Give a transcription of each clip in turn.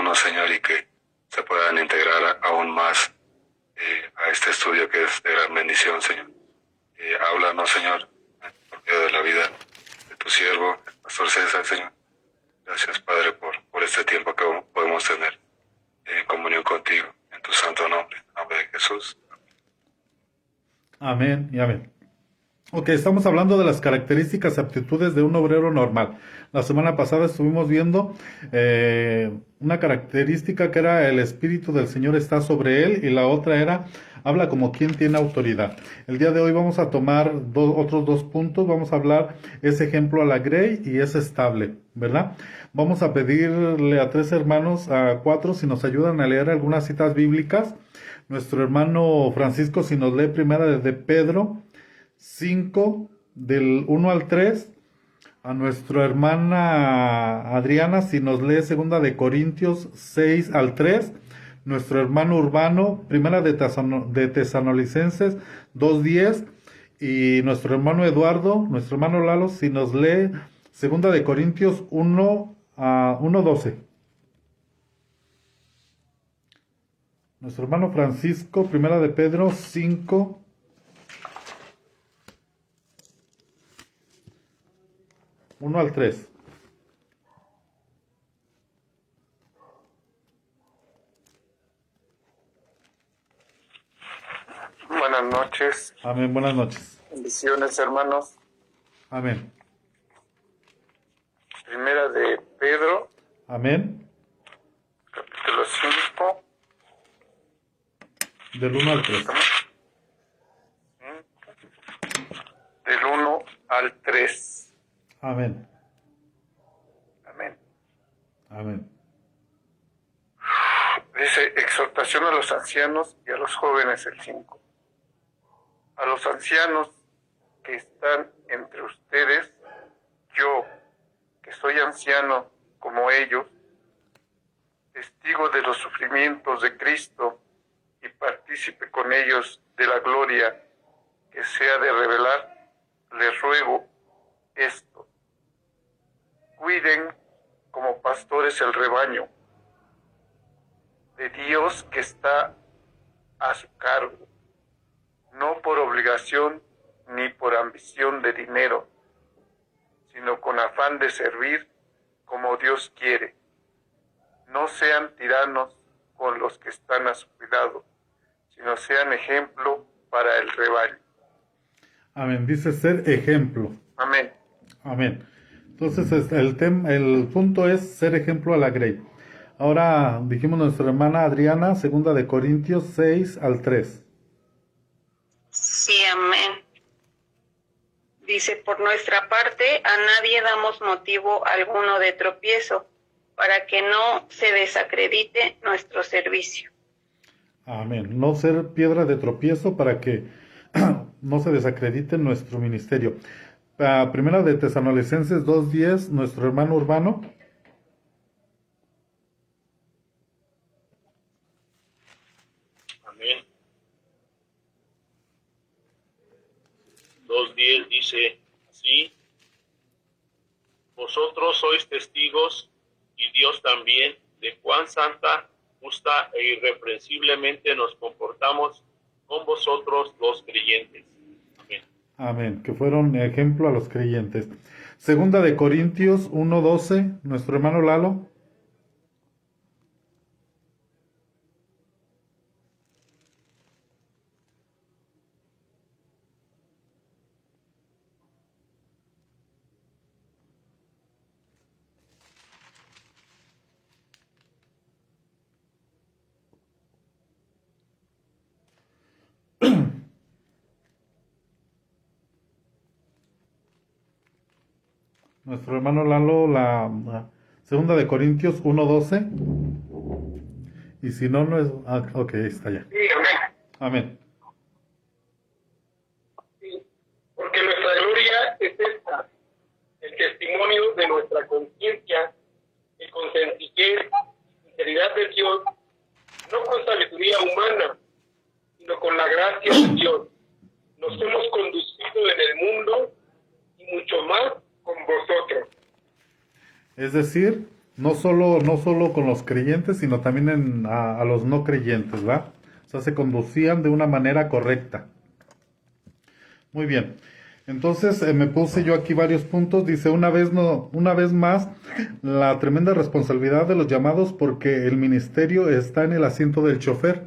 hermanos, Señor, y que se puedan integrar aún más a este estudio que es de gran bendición, Señor. Háblanos, Señor, por medio de la vida de tu siervo, el pastor César, Señor. Gracias, Padre, por este tiempo que podemos tener en comunión contigo, en tu santo nombre, en nombre de Jesús. Amén y amén. Ok, estamos hablando de las características y aptitudes de un obrero normal. La semana pasada estuvimos viendo una característica que era el Espíritu del Señor está sobre él y la otra era habla como quien tiene autoridad. El día de hoy vamos a tomar otros dos puntos. Vamos a hablar es ejemplo a la grey y es estable, ¿verdad? Vamos a pedirle a 3 hermanos, a 4, si nos ayudan a leer algunas citas bíblicas. Nuestro hermano Francisco, si nos lee primera de Pedro 5, del 1 al 3, a nuestra hermana Adriana, si nos lee segunda de Corintios 6 al 3, nuestro hermano Urbano, primera de Tesanolicenses 2:10, y nuestro hermano Eduardo, nuestro hermano Lalo, si nos lee segunda de Corintios 1 a 1:12. Nuestro hermano Francisco, primera de Pedro 5, 1 al 3. Buenas noches. Amén, buenas noches. Bendiciones, hermanos. Amén. Primera de Pedro, Amén. capítulo 5, Del 1 al 3. del 1 al 3. Amén. Amén. Amén. Dice, exhortación a los ancianos y a los jóvenes, el 5. A los ancianos que están entre ustedes, yo, que soy anciano como ellos, testigo de los sufrimientos de Cristo y partícipe con ellos de la gloria que se ha de revelar, les ruego esto: cuiden como pastores el rebaño de Dios que está a su cargo, no por obligación ni por ambición de dinero, sino con afán de servir como Dios quiere. No sean tiranos con los que están a su cuidado, sino sean ejemplo para el rebaño. Amén. Dice ser ejemplo. Amén. Amén. Entonces el punto es ser ejemplo a la grey. Ahora dijimos nuestra hermana Adriana, segunda de Corintios 6 al 3. Sí, amén. Dice, por nuestra parte, a nadie damos motivo alguno de tropiezo, para que no se desacredite nuestro servicio. Amén. No ser piedra de tropiezo para que no se desacredite nuestro ministerio. Primera de Tesanolicenses 2:10, nuestro hermano Urbano. Amén. 2:10 dice así: vosotros sois testigos, y Dios también, de cuán santa, justa e irreprensiblemente nos comportamos con vosotros los creyentes. Amén. Amén. Que fueron ejemplo a los creyentes. Segunda de Corintios 1:12, nuestro hermano Lalo. Nuestro hermano Lalo, la segunda de Corintios 1:12. Y si no, no es... ok, ahí está ya. Sí, amén. Amén. Sí, porque nuestra gloria es esta, el testimonio de nuestra conciencia, y con sencillez y sinceridad de Dios, no con sabiduría humana, sino con la gracia de Dios. Nos hemos conducido en el mundo y mucho más con vosotros. Es decir, no solo con los creyentes, sino también a los no creyentes, ¿va? O sea, se conducían de una manera correcta. Muy bien. Entonces me puse yo aquí varios puntos. Dice, una vez más, la tremenda responsabilidad de los llamados porque el ministerio está en el asiento del chofer.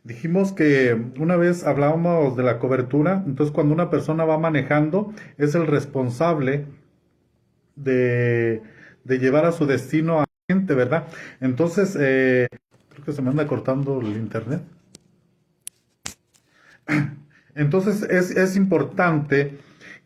Dijimos que una vez hablábamos de la cobertura. Entonces, cuando una persona va manejando, es el responsable de llevar a su destino a la gente, ¿verdad? Entonces, creo que se me anda cortando el internet. Entonces es importante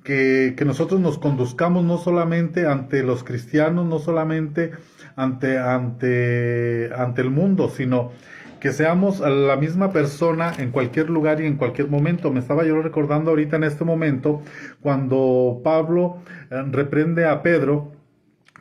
que nosotros nos conduzcamos no solamente ante los cristianos, no solamente ante el mundo, sino que seamos la misma persona en cualquier lugar y en cualquier momento. Me estaba yo recordando ahorita en este momento cuando Pablo reprende a Pedro,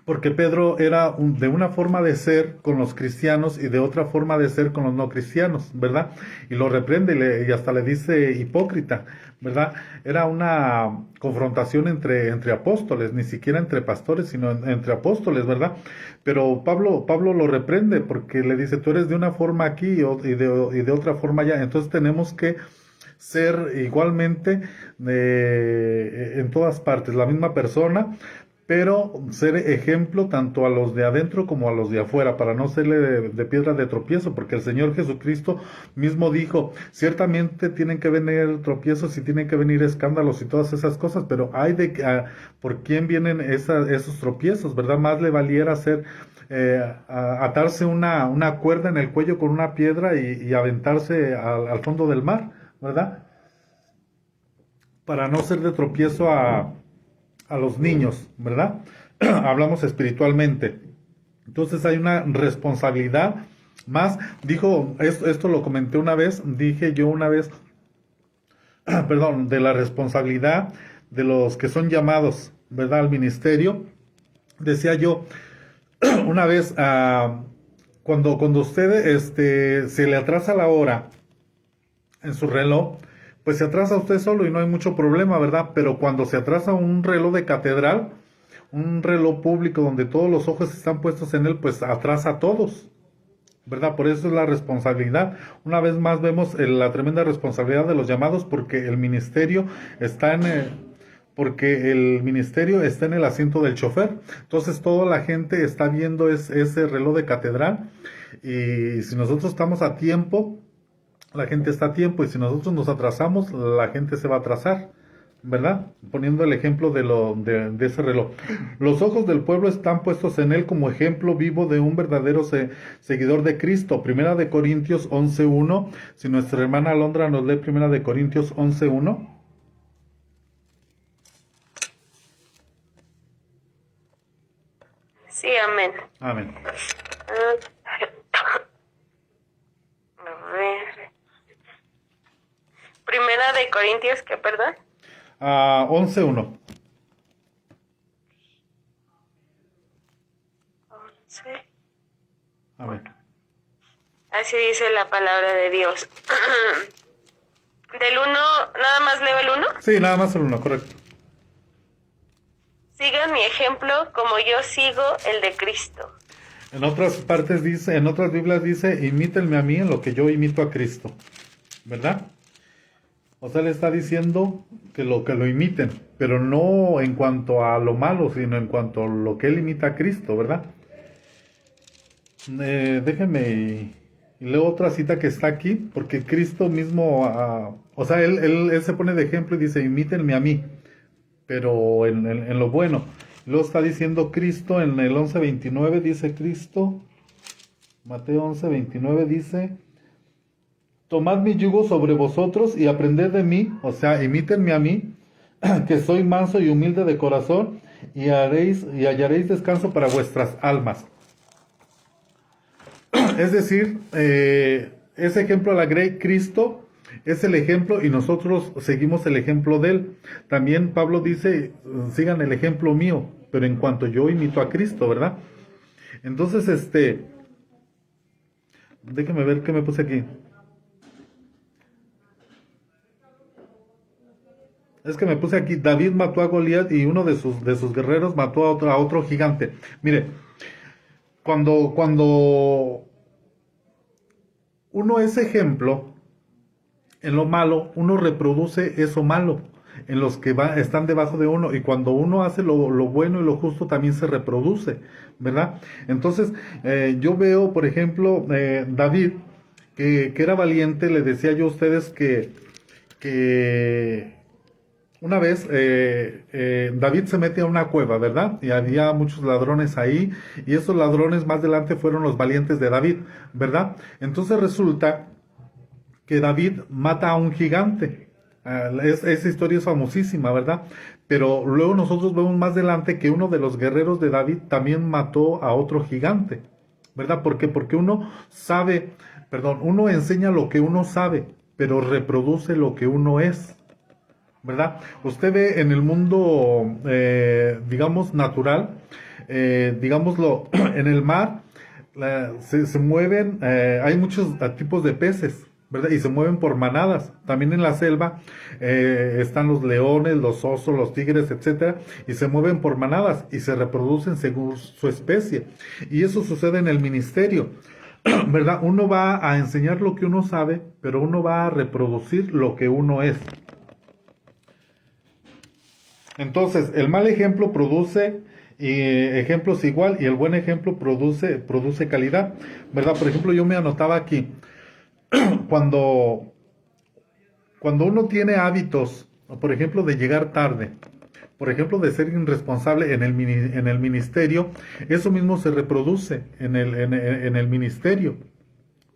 porque Pedro era de una forma de ser con los cristianos y de otra forma de ser con los no cristianos, ¿verdad? Y lo reprende y hasta le dice hipócrita, ¿verdad? Era una confrontación entre apóstoles, ni siquiera entre pastores, sino entre apóstoles, ¿verdad? Pero Pablo lo reprende porque le dice, tú eres de una forma aquí y de otra forma allá. Entonces tenemos que ser igualmente en todas partes, la misma persona, pero ser ejemplo tanto a los de adentro como a los de afuera, para no serle de piedra de tropiezo, porque el Señor Jesucristo mismo dijo, ciertamente tienen que venir tropiezos y tienen que venir escándalos y todas esas cosas, pero hay por quién vienen esos tropiezos, ¿verdad? Más le valiera atarse una cuerda en el cuello con una piedra y aventarse al fondo del mar, ¿verdad? Para no ser de tropiezo a los niños, ¿verdad? Hablamos espiritualmente. Entonces hay una responsabilidad más. Dijo, esto lo comenté una vez, dije yo una vez, perdón, de la responsabilidad de los que son llamados, ¿verdad? Al ministerio. Decía yo una vez, cuando usted se le atrasa la hora en su reloj, pues se atrasa usted solo y no hay mucho problema, ¿verdad? Pero cuando se atrasa un reloj de catedral, un reloj público donde todos los ojos están puestos en él, pues atrasa a todos, ¿verdad? Por eso es la responsabilidad. Una vez más vemos la tremenda responsabilidad de los llamados porque el ministerio está en el asiento del chofer. Entonces toda la gente está viendo ese reloj de catedral y si nosotros estamos a tiempo, la gente está a tiempo, y si nosotros nos atrasamos, la gente se va a atrasar, ¿verdad? Poniendo el ejemplo de ese reloj. Los ojos del pueblo están puestos en él como ejemplo vivo de un verdadero seguidor de Cristo. Primera de Corintios 11:1. Si nuestra hermana Alondra nos lee Primera de Corintios 11:1. Sí, amén. Amén. A ver. Primera de Corintios, ¿qué, perdón? 11:1. 11. Amén. Así dice la palabra de Dios. Del 1, ¿nada más leo el 1? Sí, nada más el 1, correcto. Sigan mi ejemplo como yo sigo el de Cristo. En otras partes dice, en otras Biblias dice, imítenme a mí en lo que yo imito a Cristo, ¿verdad? O sea, le está diciendo que lo imiten, pero no en cuanto a lo malo, sino en cuanto a lo que él imita a Cristo, ¿verdad? Déjenme y leo otra cita que está aquí, porque Cristo mismo, o sea, él se pone de ejemplo y dice, imítenme a mí, pero en lo bueno. Luego está diciendo Cristo en el 11:29, dice Cristo, Mateo 11:29 dice, tomad mi yugo sobre vosotros y aprended de mí, o sea, imítenme a mí, que soy manso y humilde de corazón, y hallaréis descanso para vuestras almas. Es decir, ese ejemplo la Grey Cristo es el ejemplo y nosotros seguimos el ejemplo de él. También Pablo dice, sigan el ejemplo mío, pero en cuanto yo imito a Cristo, ¿verdad? Entonces, déjenme ver qué me puse aquí. Es que me puse aquí, David mató a Goliat y uno de sus guerreros mató a otro gigante. Mire, cuando uno es ejemplo, en lo malo, uno reproduce eso malo en los que están debajo de uno, y cuando uno hace lo bueno y lo justo también se reproduce, ¿verdad? Entonces, yo veo, por ejemplo, David, que era valiente. Le decía yo a ustedes que una vez David se mete a una cueva, ¿verdad? Y había muchos ladrones ahí, y esos ladrones más adelante fueron los valientes de David, ¿verdad? Entonces resulta que David mata a un gigante. Esa historia es famosísima, ¿verdad? Pero luego nosotros vemos más adelante que uno de los guerreros de David también mató a otro gigante, ¿verdad? ¿Por qué? Porque uno enseña lo que uno sabe, pero reproduce lo que uno es, ¿verdad? Usted ve en el mundo, digamos, natural, digámoslo, en el mar, se mueven, hay muchos tipos de peces, ¿verdad? Y se mueven por manadas. También en la selva están los leones, los osos, los tigres, etcétera, y se mueven por manadas y se reproducen según su especie. Y eso sucede en el ministerio, ¿verdad? Uno va a enseñar lo que uno sabe, pero uno va a reproducir lo que uno es. Entonces, el mal ejemplo produce ejemplos igual, y el buen ejemplo produce calidad, ¿verdad? Por ejemplo, yo me anotaba aquí, cuando uno tiene hábitos, por ejemplo, de llegar tarde, por ejemplo, de ser irresponsable en el ministerio, eso mismo se reproduce en el ministerio,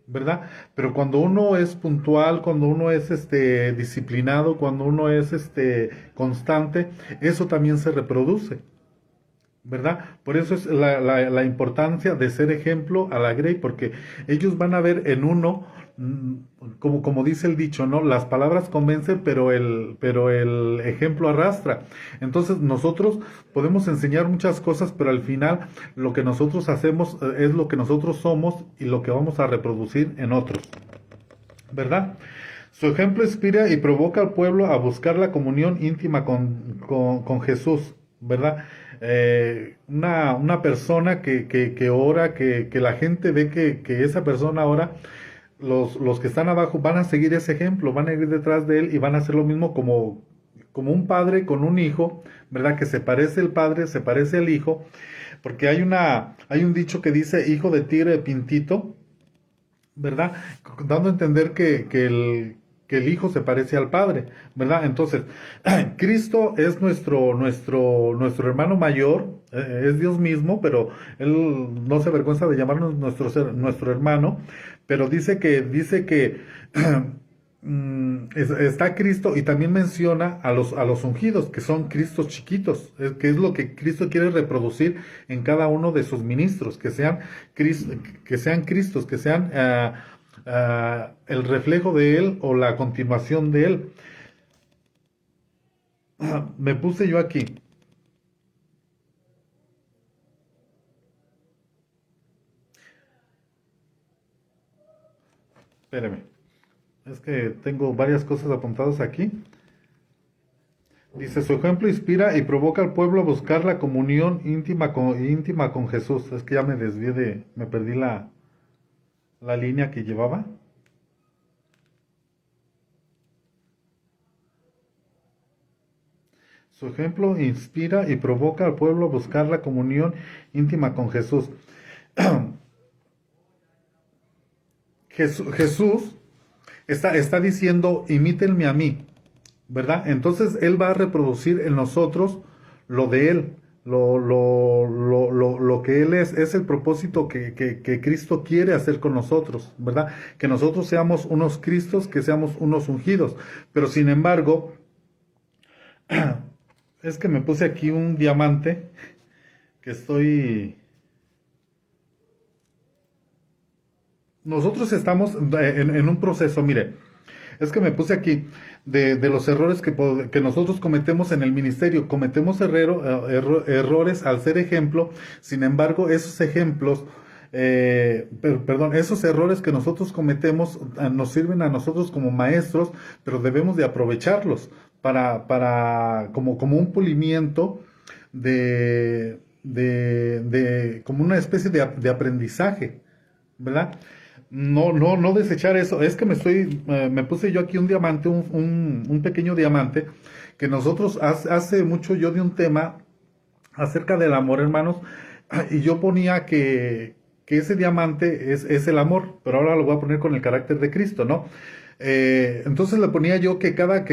¿verdad? Pero cuando uno es puntual, cuando uno es disciplinado, cuando uno es constante, eso también se reproduce, ¿verdad? Por eso es la importancia de ser ejemplo a la Grey, porque ellos van a ver en uno, como dice el dicho, ¿no? Las palabras convencen, pero el ejemplo arrastra. Entonces nosotros podemos enseñar muchas cosas, pero al final lo que nosotros hacemos es lo que nosotros somos y lo que vamos a reproducir en otros, ¿verdad? Su ejemplo inspira y provoca al pueblo a buscar la comunión íntima con Jesús, ¿verdad? Una persona que ora, que la gente ve que esa persona ora, los que están abajo van a seguir ese ejemplo, van a ir detrás de él y van a hacer lo mismo, como un padre con un hijo, ¿verdad? Que se parece el padre, se parece el hijo, porque hay un dicho que dice hijo de tigre de pintito, ¿verdad? Dando a entender que el hijo se parece al padre, ¿verdad? Entonces, Cristo es nuestro hermano mayor, es Dios mismo, pero Él no se avergüenza de llamarnos nuestro hermano, pero dice que está Cristo, y también menciona a los ungidos, que son Cristos chiquitos, que es lo que Cristo quiere reproducir en cada uno de sus ministros, que sean Cristos, que sean el reflejo de Él o la continuación de Él. Me puse yo aquí. Espérame. Es que tengo varias cosas apuntadas aquí. Dice, su ejemplo inspira y provoca al pueblo a buscar la comunión íntima con Jesús. Es que ya me desvié me perdí la línea que llevaba. Su ejemplo inspira y provoca al pueblo a buscar la comunión íntima con Jesús. Jesús está diciendo, imítenme a mí, ¿verdad? Entonces Él va a reproducir en nosotros lo de Él, lo que Él es el propósito que Cristo quiere hacer con nosotros, ¿verdad? Que nosotros seamos unos Cristos, que seamos unos ungidos. Pero sin embargo, es que me puse aquí un diamante que estoy... Nosotros estamos en un proceso, mire, es que me puse aquí de los errores que nosotros cometemos en el ministerio. Cometemos errores al ser ejemplo. Sin embargo, esos ejemplos, esos errores que nosotros cometemos nos sirven a nosotros como maestros, pero debemos de aprovecharlos como un pulimiento de como una especie de aprendizaje, ¿verdad? No desechar eso. Es que me puse yo aquí un diamante, un pequeño diamante, que nosotros hace mucho yo di un tema acerca del amor, hermanos, y yo ponía que ese diamante es el amor, pero ahora lo voy a poner con el carácter de Cristo, ¿no? Entonces le ponía yo que cada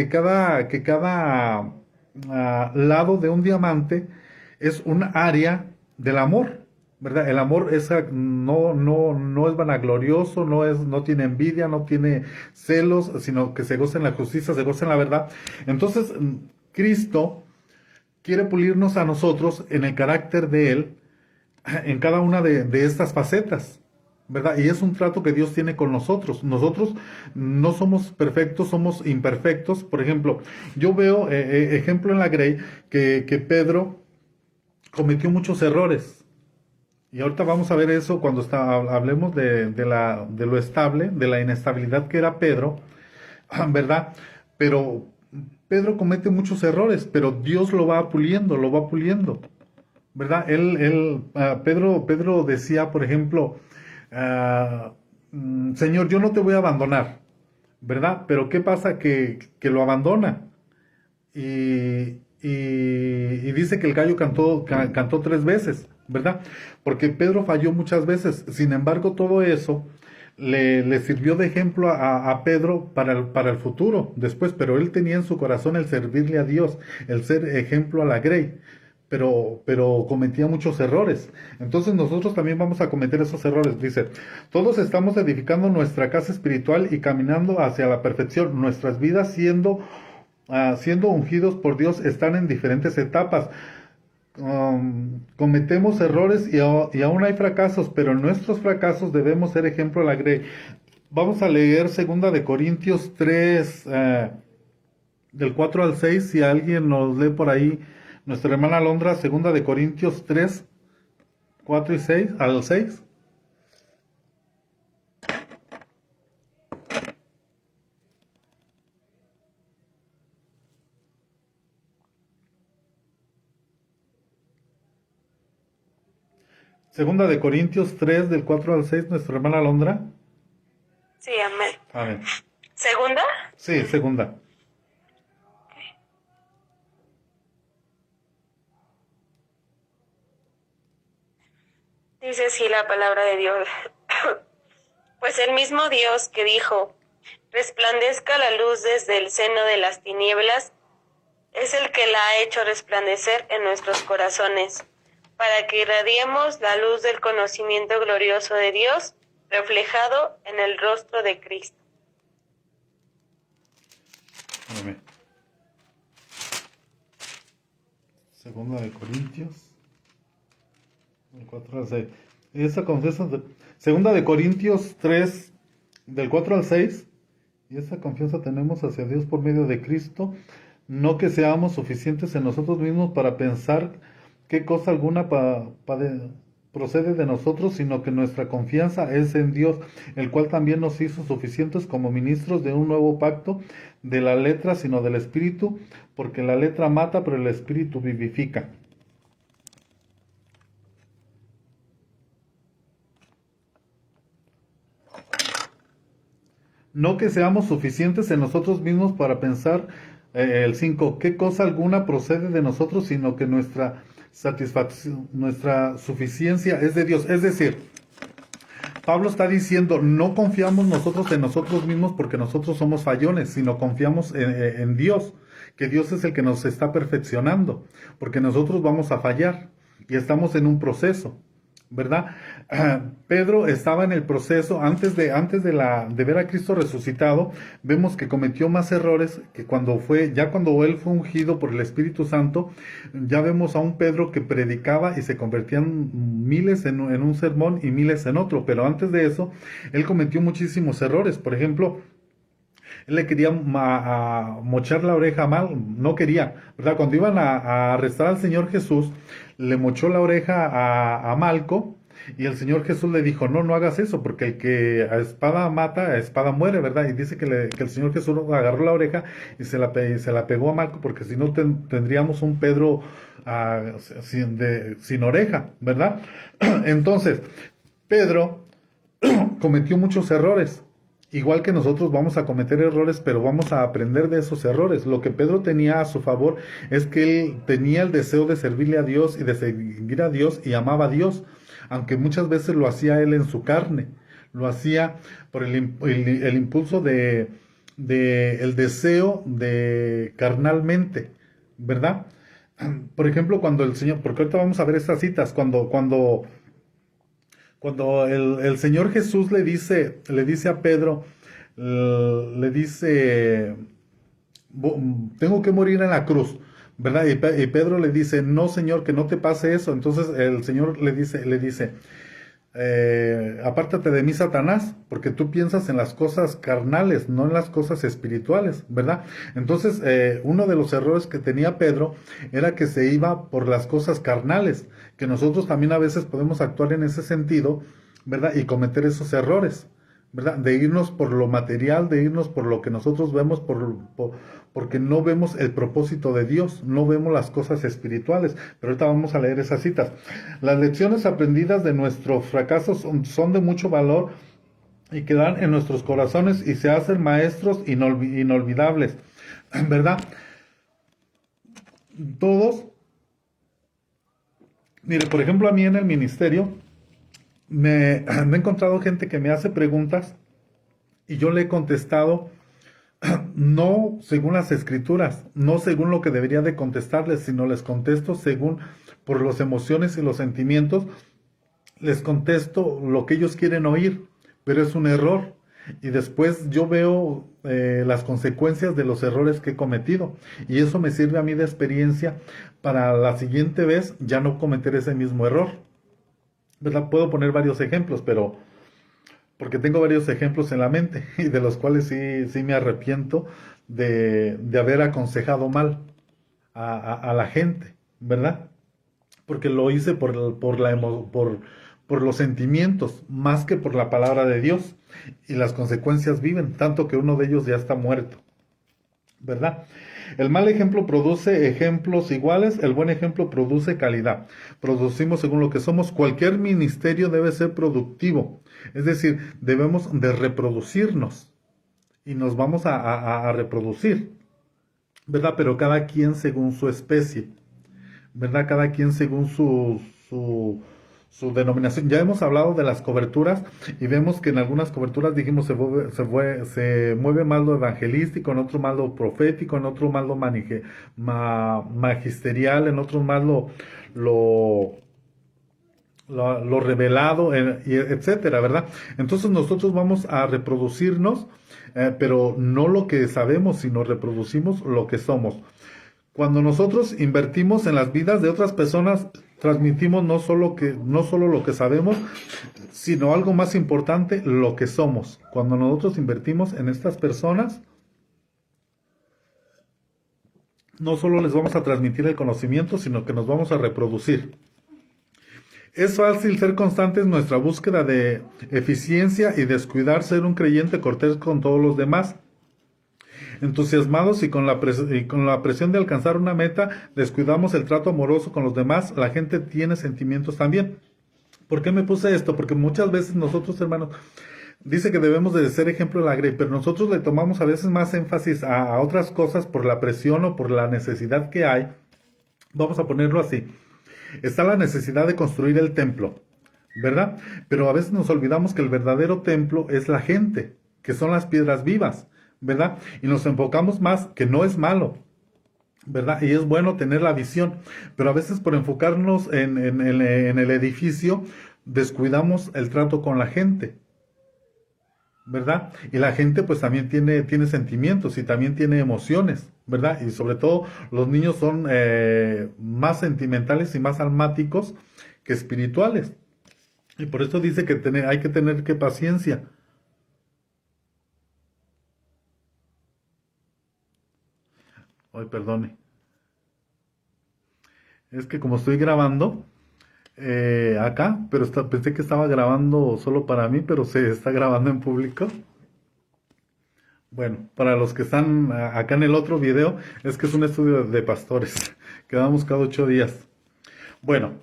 lado de un diamante es un área del amor, ¿verdad? El amor no es vanaglorioso, no tiene envidia, no tiene celos, sino que se goza en la justicia, se goza en la verdad. Entonces, Cristo quiere pulirnos a nosotros en el carácter de Él, en cada una de estas facetas, ¿verdad? Y es un trato que Dios tiene con nosotros. Nosotros no somos perfectos, somos imperfectos. Por ejemplo, yo veo, ejemplo en la Grey, que Pedro cometió muchos errores. Y ahorita vamos a ver eso cuando hablemos de lo estable, de la inestabilidad que era Pedro, ¿verdad? Pero Pedro comete muchos errores, pero Dios lo va puliendo, ¿verdad? Pedro decía, por ejemplo, Señor, yo no te voy a abandonar, ¿verdad? Pero ¿qué pasa? Que lo abandona. Y dice que el gallo cantó 3 veces, ¿verdad? Porque Pedro falló muchas veces. Sin embargo, todo eso le sirvió de ejemplo a Pedro para el futuro, después. Pero él tenía en su corazón el servirle a Dios, el ser ejemplo a la Grey. Pero cometía muchos errores. Entonces nosotros también vamos a cometer esos errores. Dice, todos estamos edificando nuestra casa espiritual y caminando hacia la perfección. Nuestras vidas siendo ungidos por Dios están en diferentes etapas. Cometemos errores y aún hay fracasos, pero en nuestros fracasos debemos ser ejemplo a la Grey. Vamos a leer 2 de Corintios 3, del 4 al 6, si alguien nos lee por ahí. Nuestra hermana Alondra, 2 de Corintios 3, 4 y 6, al 6. Segunda de Corintios 3, del 4 al 6, nuestra hermana Alondra. Sí, amén. Amén. ¿Segunda? Sí, segunda. Dice así la palabra de Dios. Pues el mismo Dios que dijo, resplandezca la luz desde el seno de las tinieblas, es el que la ha hecho resplandecer en nuestros corazones, para que irradiemos la luz del conocimiento glorioso de Dios, reflejado en el rostro de Cristo. Amén. Segunda de Corintios, del 4 al 6. Esa confianza, segunda de Corintios 3, del 4 al 6. Y esa confianza tenemos hacia Dios por medio de Cristo, no que seamos suficientes en nosotros mismos para pensar qué cosa alguna procede de nosotros, sino que nuestra confianza es en Dios, el cual también nos hizo suficientes como ministros de un nuevo pacto, de la letra, sino del Espíritu, porque la letra mata, pero el Espíritu vivifica. No que seamos suficientes en nosotros mismos para pensar, el 5, qué cosa alguna procede de nosotros, sino que nuestra satisfacción, nuestra suficiencia es de Dios. Es decir, Pablo está diciendo, no confiamos nosotros en nosotros mismos porque nosotros somos fallones, sino confiamos en Dios, que Dios es el que nos está perfeccionando, porque nosotros vamos a fallar y estamos en un proceso, ¿verdad? Pedro estaba en el proceso antes de ver a Cristo resucitado. Vemos que cometió más errores que cuando él fue ungido por el Espíritu Santo. Ya vemos a un Pedro que predicaba y se convertían miles en un sermón y miles en otro, pero antes de eso él cometió muchísimos errores. Por ejemplo, él le quería mochar la oreja mal, no quería, ¿verdad? Cuando iban a arrestar al Señor Jesús, le mochó la oreja a Malco, Y el Señor Jesús le dijo, no, no hagas eso, porque el que a espada mata, a espada muere, ¿verdad? Y dice que el Señor Jesús agarró la oreja y se la pegó a Marco, porque si no tendríamos un Pedro sin oreja, ¿verdad? Entonces, Pedro cometió muchos errores. Igual que nosotros vamos a cometer errores, pero vamos a aprender de esos errores. Lo que Pedro tenía a su favor es que él tenía el deseo de servirle a Dios y de seguir a Dios y amaba a Dios, aunque muchas veces lo hacía él en su carne, lo hacía por el impulso el deseo de carnalmente, ¿verdad? Por ejemplo, cuando el Señor, porque ahorita vamos a ver estas citas, cuando el Señor Jesús le dice a Pedro, le dice, tengo que morir en la cruz, ¿verdad? Y Pedro le dice, no, Señor, que no te pase eso. Entonces el Señor le dice, apártate de mí, Satanás, porque tú piensas en las cosas carnales, no en las cosas espirituales, ¿verdad? Entonces, uno de los errores que tenía Pedro era que se iba por las cosas carnales, que nosotros también a veces podemos actuar en ese sentido, ¿verdad? Y cometer esos errores, ¿verdad? De irnos por lo material, de irnos por lo que nosotros vemos, porque no vemos el propósito de Dios, no vemos las cosas espirituales. Pero ahorita vamos a leer esas citas. Las lecciones aprendidas de nuestros fracasos son de mucho valor y quedan en nuestros corazones y se hacen maestros inolvidables, ¿verdad? Todos, mire, por ejemplo, a mí en el ministerio, me he encontrado gente que me hace preguntas y yo le he contestado no según las escrituras, no según lo que debería de contestarles, sino les contesto según por las emociones y los sentimientos, les contesto lo que ellos quieren oír, pero es un error. Y después yo veo las consecuencias de los errores que he cometido. Y eso me sirve a mí de experiencia para la siguiente vez ya no cometer ese mismo error, ¿verdad? Puedo poner varios ejemplos, pero porque tengo varios ejemplos en la mente y de los cuales sí me arrepiento de haber aconsejado mal a la gente, ¿verdad? Porque lo hice por los sentimientos más que por la palabra de Dios, y las consecuencias viven, tanto que uno de ellos ya está muerto, ¿verdad? El mal ejemplo produce ejemplos iguales, el buen ejemplo produce calidad. Producimos según lo que somos. Cualquier ministerio debe ser productivo, es decir, debemos de reproducirnos y nos vamos a reproducir, ¿verdad? Pero cada quien según su especie, ¿verdad? Cada quien según su denominación. Ya hemos hablado de las coberturas y vemos que en algunas coberturas dijimos se mueve más lo evangelístico, en otro más lo profético, en otro más lo magisterial, en otro más lo revelado, etcétera, ¿verdad? Entonces nosotros vamos a reproducirnos, pero no lo que sabemos, sino reproducimos lo que somos. Cuando nosotros invertimos en las vidas de otras personas, transmitimos no solo lo que sabemos, sino algo más importante, lo que somos. Cuando nosotros invertimos en estas personas, no solo les vamos a transmitir el conocimiento, sino que nos vamos a reproducir. Es fácil ser constantes en nuestra búsqueda de eficiencia y descuidar ser un creyente cortés con todos los demás. Entusiasmados y con la presión de alcanzar una meta, descuidamos el trato amoroso con los demás. La gente tiene sentimientos también. ¿Por qué me puse esto? Porque muchas veces nosotros, hermanos, dice que debemos de ser ejemplo de la grey, pero nosotros le tomamos a veces más énfasis a otras cosas por la presión o por la necesidad que hay. Vamos a ponerlo así. Está la necesidad de construir el templo, ¿verdad? Pero a veces nos olvidamos que el verdadero templo es la gente, que son las piedras vivas, ¿verdad? Y nos enfocamos más, que no es malo, ¿verdad? Y es bueno tener la visión, pero a veces por enfocarnos en el edificio, descuidamos el trato con la gente, ¿verdad? Y la gente pues también tiene sentimientos y también tiene emociones, ¿verdad? Y sobre todo los niños son más sentimentales y más almáticos que espirituales. Y por eso dice que hay que tener paciencia. Ay, perdone. Es que como estoy grabando, acá, pero pensé que estaba grabando solo para mí, pero se está grabando en público. Bueno, para los que están acá en el otro video, es que es un estudio de pastores, que damos cada 8 días. Bueno,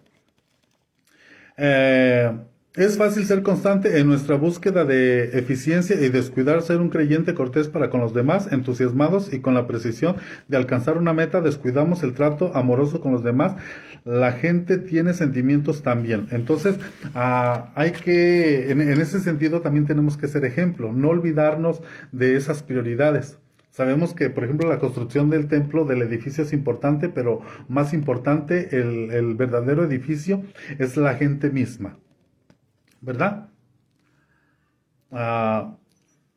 es fácil ser constante en nuestra búsqueda de eficiencia y descuidar ser un creyente cortés para con los demás, entusiasmados y con la precisión de alcanzar una meta, descuidamos el trato amoroso con los demás. La gente tiene sentimientos también. Entonces, hay que, en ese sentido también tenemos que ser ejemplo, no olvidarnos de esas prioridades. Sabemos que, por ejemplo, la construcción del templo, del edificio es importante, pero más importante, el verdadero edificio es la gente misma. ¿Verdad? Ahora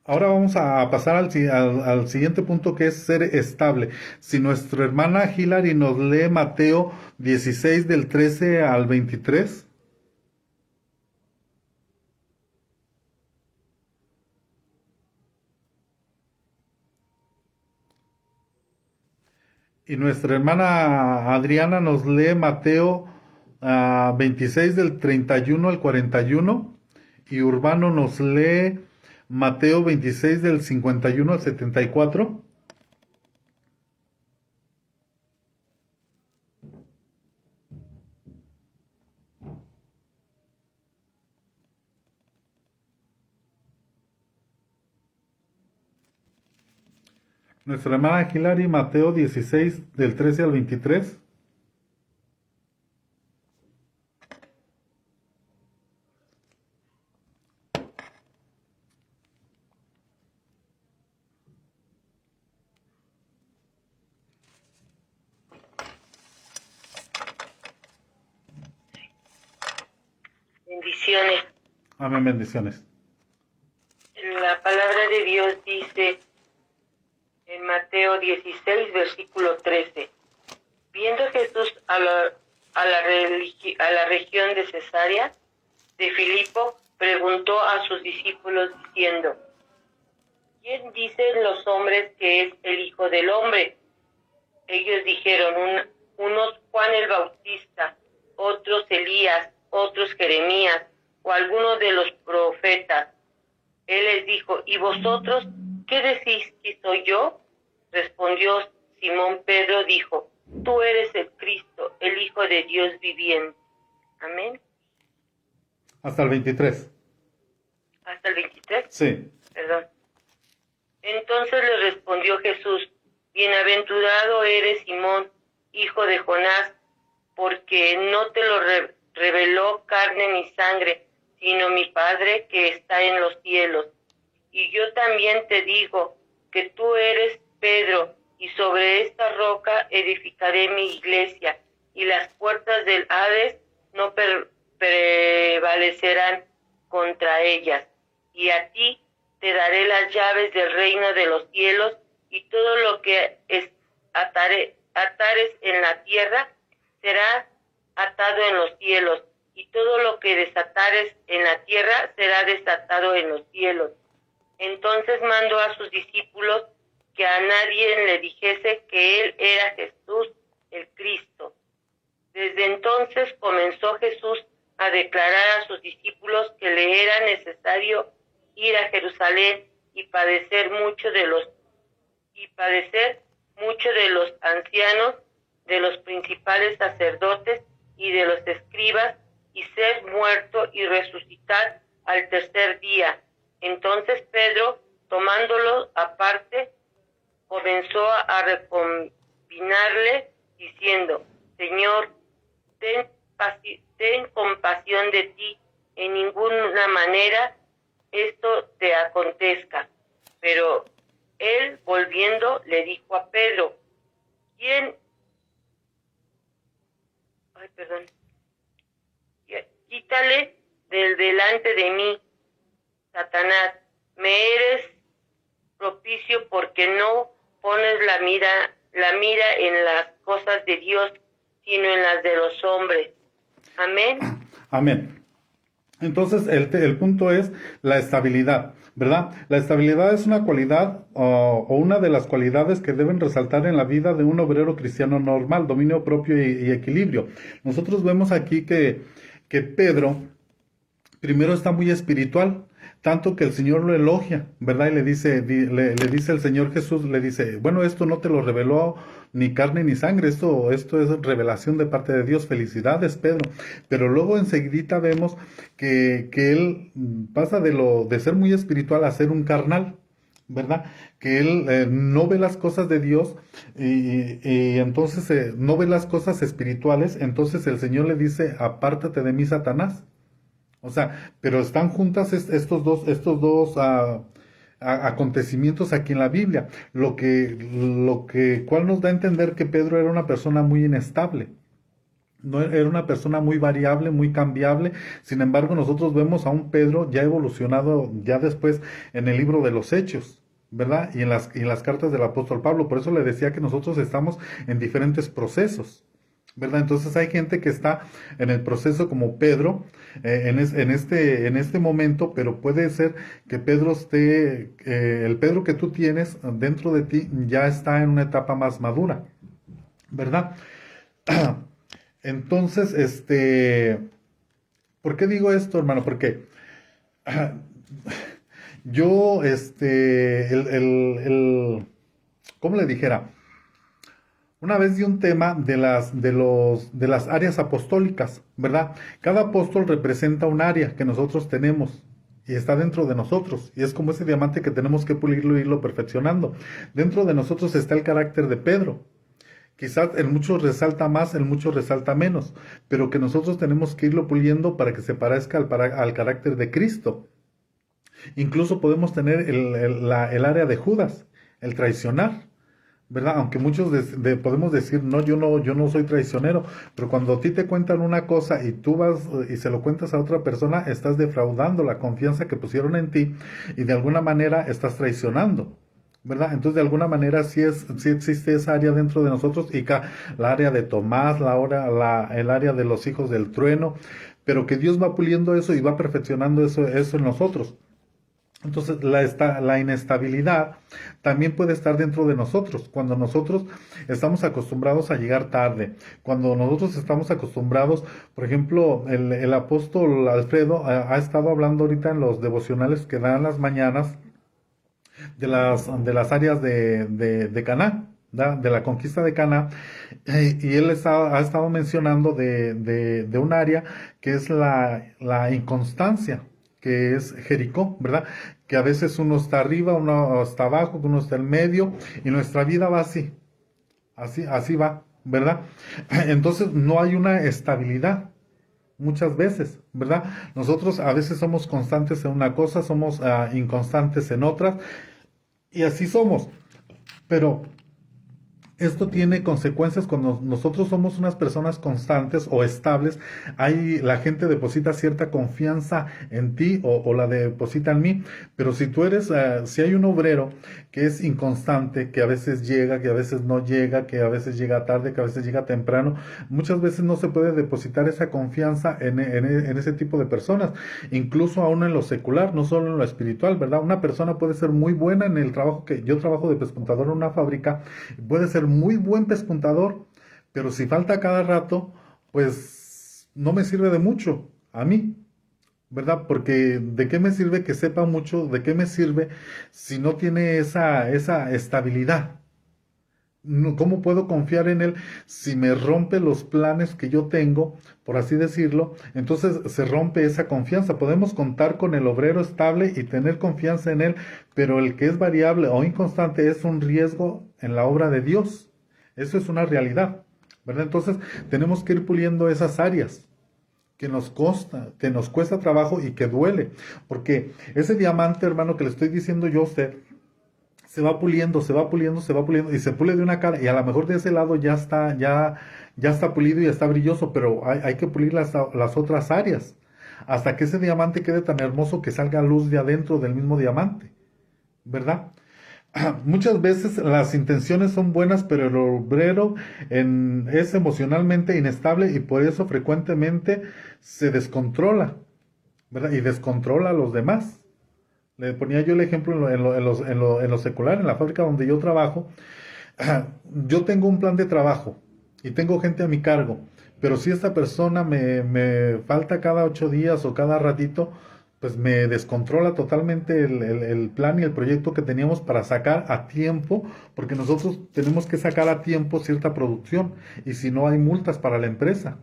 vamos a pasar al siguiente punto, que es ser estable. Si nuestra hermana Hilary nos lee Mateo 16 del 13 al 23. Y nuestra hermana Adriana nos lee Mateo 26 del 31 al 41, y Urbano nos lee Mateo 26 del 51 al 74. Nuestra hermana Hilary, Mateo 16 del 13 al 23. Bendiciones. Amén, bendiciones. La palabra de Dios dice en Mateo 16, versículo 13. Viendo Jesús a la región de Cesarea de Filipo, preguntó a sus discípulos diciendo: ¿quién dicen los hombres que es el Hijo del Hombre? Ellos dijeron, unos Juan el Bautista, otros Elías, otros Jeremías, o alguno de los profetas. Él les dijo: ¿y vosotros qué decís que soy yo? Respondió Simón Pedro, dijo: tú eres el Cristo, el Hijo de Dios viviente. Amén. Hasta el 23. ¿Hasta el 23? Sí. Perdón. Entonces le respondió Jesús: bienaventurado eres, Simón, hijo de Jonás, porque no te lo reveló carne ni sangre, sino mi Padre que está en los cielos. Y yo también te digo que tú eres Pedro, y sobre esta roca edificaré mi iglesia, y las puertas del Hades no prevalecerán contra ellas. Y a ti te daré las llaves del reino de los cielos, y todo lo que atares en la tierra será atado en los cielos, y todo lo que desatares en la tierra será desatado en los cielos. Entonces mandó a sus discípulos que a nadie le dijese que él era Jesús el Cristo. Desde entonces comenzó Jesús a declarar a sus discípulos que le era necesario ir a Jerusalén y padecer mucho de los ancianos, de los principales sacerdotes y de los escribas, y ser muerto y resucitar al tercer día. Entonces Pedro, tomándolo aparte, comenzó a recriminarle, diciendo: Señor, ten compasión de ti, en ninguna manera esto te acontezca. Pero él, volviendo, le dijo a Pedro: quítale del delante de mí, Satanás, me eres propicio porque no pones la mira en las cosas de Dios, sino en las de los hombres. Amén. Amén. Entonces, el punto es la estabilidad, ¿verdad? La estabilidad es una cualidad o una de las cualidades que deben resaltar en la vida de un obrero cristiano normal: dominio propio y equilibrio. Nosotros vemos aquí que que Pedro primero está muy espiritual, tanto que el Señor lo elogia, ¿verdad? Y le dice el Señor Jesús, le dice, bueno, esto no te lo reveló ni carne ni sangre, esto es revelación de parte de Dios, felicidades, Pedro. Pero luego enseguidita vemos que él pasa de ser muy espiritual a ser un carnal, ¿verdad? Que él no ve las cosas de Dios y entonces no ve las cosas espirituales, entonces el Señor le dice, apártate de mí, Satanás. O sea, pero están juntas estos dos acontecimientos aquí en la Biblia, cual nos da a entender que Pedro era una persona muy inestable. No era una persona muy variable, muy cambiable. Sin embargo, nosotros vemos a un Pedro ya evolucionado ya después en el libro de los Hechos, ¿verdad? Y en las cartas del apóstol Pablo. Por eso le decía que nosotros estamos en diferentes procesos, ¿verdad? Entonces hay gente que está en el proceso como Pedro en este momento, pero puede ser que Pedro el Pedro que tú tienes dentro de ti ya está en una etapa más madura, ¿verdad? Entonces, ¿por qué digo esto, hermano? Porque yo, ¿cómo le dijera? Una vez di un tema de las áreas apostólicas, ¿verdad? Cada apóstol representa un área que nosotros tenemos y está dentro de nosotros. Y es como ese diamante que tenemos que pulirlo e irlo perfeccionando. Dentro de nosotros está el carácter de Pedro. Quizás en muchos resalta más, en muchos resalta menos, pero que nosotros tenemos que irlo puliendo para que se parezca al carácter de Cristo. Incluso podemos tener el área de Judas, el traicionar, ¿verdad? Aunque muchos podemos decir, no, yo no soy traicionero, pero cuando a ti te cuentan una cosa y tú vas y se lo cuentas a otra persona, estás defraudando la confianza que pusieron en ti y de alguna manera estás traicionando, ¿verdad? Entonces de alguna manera sí existe esa área dentro de nosotros y la área de Tomás, el área de los hijos del trueno, pero que Dios va puliendo eso y va perfeccionando eso en nosotros. Entonces la inestabilidad también puede estar dentro de nosotros, cuando nosotros estamos acostumbrados a llegar tarde, cuando nosotros estamos acostumbrados, por ejemplo, el apóstol Alfredo ha estado hablando ahorita en los devocionales que dan las mañanas de las áreas de Caná, ¿verdad? De la conquista de Caná, y él ha estado mencionando de un área que es la inconstancia, que es Jericó, ¿verdad? Que a veces uno está arriba, uno está abajo, uno está en medio, y nuestra vida va así va, ¿verdad? Entonces no hay una estabilidad muchas veces, ¿verdad? Nosotros a veces somos constantes en una cosa, somos inconstantes en otras, y así somos, pero esto tiene consecuencias cuando nosotros somos unas personas constantes o estables. La gente deposita cierta confianza en ti o la deposita en mí. Pero si hay un obrero que es inconstante, que a veces llega, que a veces no llega, que a veces llega tarde, que a veces llega temprano, muchas veces no se puede depositar esa confianza en ese tipo de personas. Incluso aún en lo secular, no solo en lo espiritual, ¿verdad? Una persona puede ser muy buena en el trabajo yo trabajo de pespuntador en una fábrica, puede ser muy buen pespuntador, pero si falta cada rato, pues no me sirve de mucho a mí, ¿verdad? Porque ¿de qué me sirve que sepa mucho? ¿De qué me sirve si no tiene esa estabilidad? ¿Cómo puedo confiar en él si me rompe los planes que yo tengo, por así decirlo? Entonces se rompe esa confianza. Podemos contar con el obrero estable y tener confianza en él, pero el que es variable o inconstante es un riesgo en la obra de Dios. Eso es una realidad, ¿verdad? Entonces tenemos que ir puliendo esas áreas que nos cuesta trabajo y que duele, porque ese diamante, hermano, que le estoy diciendo yo a usted, se va puliendo y se pule de una cara y a lo mejor de ese lado ya está pulido y está brilloso, pero hay que pulir las otras áreas hasta que ese diamante quede tan hermoso que salga luz de adentro del mismo diamante, ¿verdad? Muchas veces las intenciones son buenas, pero el obrero es emocionalmente inestable y por eso frecuentemente se descontrola, ¿verdad? Y descontrola a los demás. Le ponía yo el ejemplo en lo secular, en la fábrica donde yo trabajo. Yo tengo un plan de trabajo y tengo gente a mi cargo, Pero si esta persona me falta cada 8 días o cada ratito, pues me descontrola totalmente el plan y el proyecto que teníamos para sacar a tiempo, porque nosotros tenemos que sacar a tiempo cierta producción, y si no hay multas para la empresa.